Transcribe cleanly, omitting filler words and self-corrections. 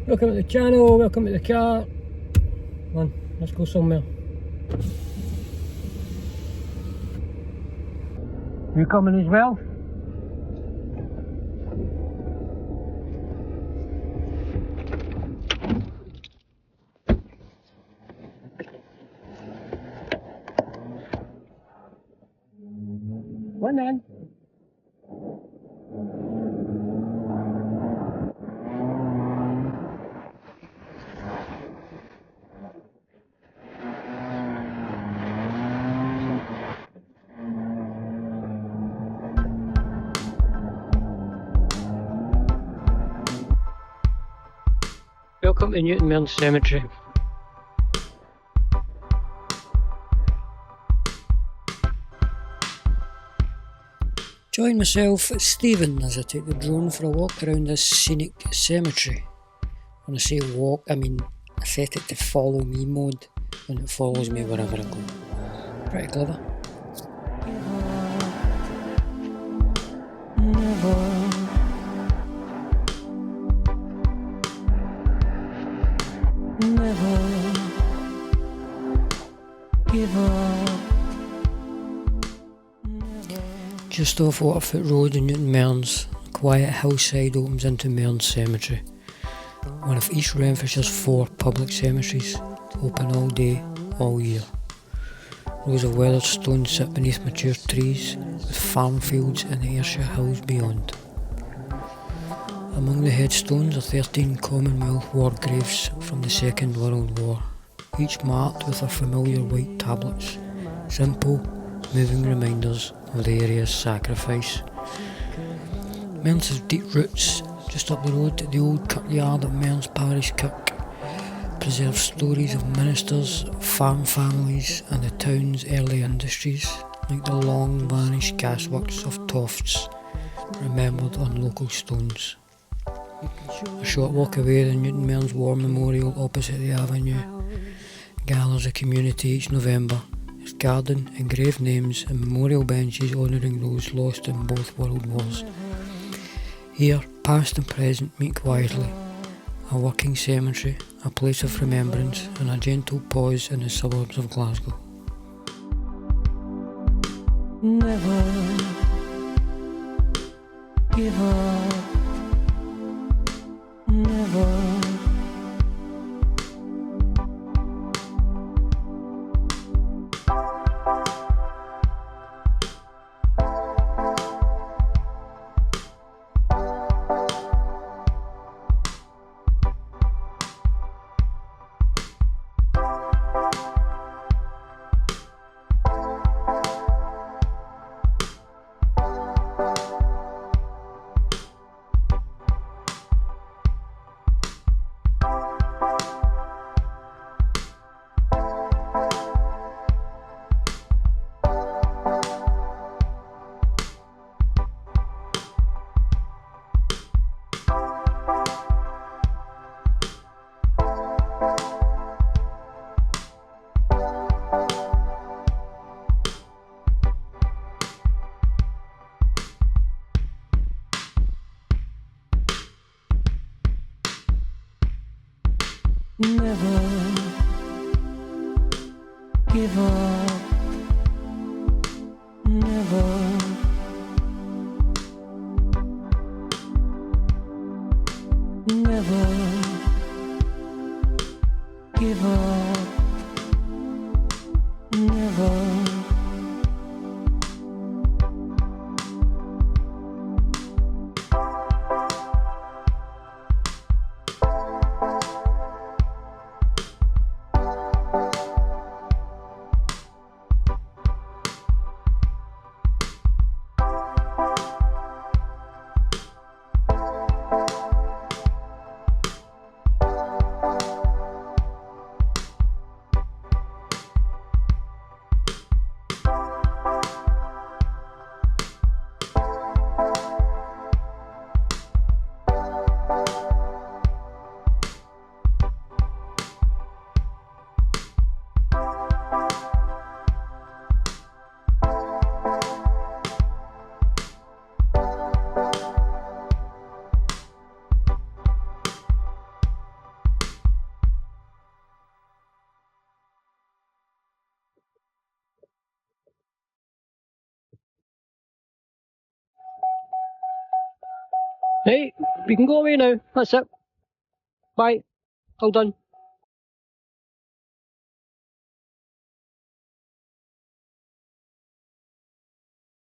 Welcome to the channel, welcome to the car. Come on, let's go somewhere. You coming as well? One then. Welcome to Mearns Cemetery. Join myself, Stephen, as I take the drone for a walk around this scenic cemetery. When I say walk, I mean I set it to follow me mode, and it follows me wherever I go. Pretty clever. Never give up. Just off Waterfoot Road in Newton Mearns, a quiet hillside opens into Mearns Cemetery, one of East Renfrewshire's 4 public cemeteries, open all day, all year. Rows of weathered stones sit beneath mature trees, with farm fields and the Ayrshire hills beyond. Among the headstones are 13 Commonwealth war graves from the Second World War, each marked with their familiar white tablets, simple, moving reminders of the area's sacrifice. Mearns has deep roots. Just up the road, the old kirkyard at Mearns Parish Kirk preserves stories of ministers, farm families and the town's early industries, like the long vanished gasworks of Tofts, remembered on local stones. A short walk away, the Newton Mearns War Memorial opposite the avenue gathers a community each November. Its garden, engraved names and memorial benches honouring those lost in both world wars. Here, past and present meet quietly. A working cemetery, a place of remembrance and a gentle pause in the suburbs of Glasgow. Never give up. Never give up. Never give up. Never Hey, we can go away now. That's it. Bye. All done.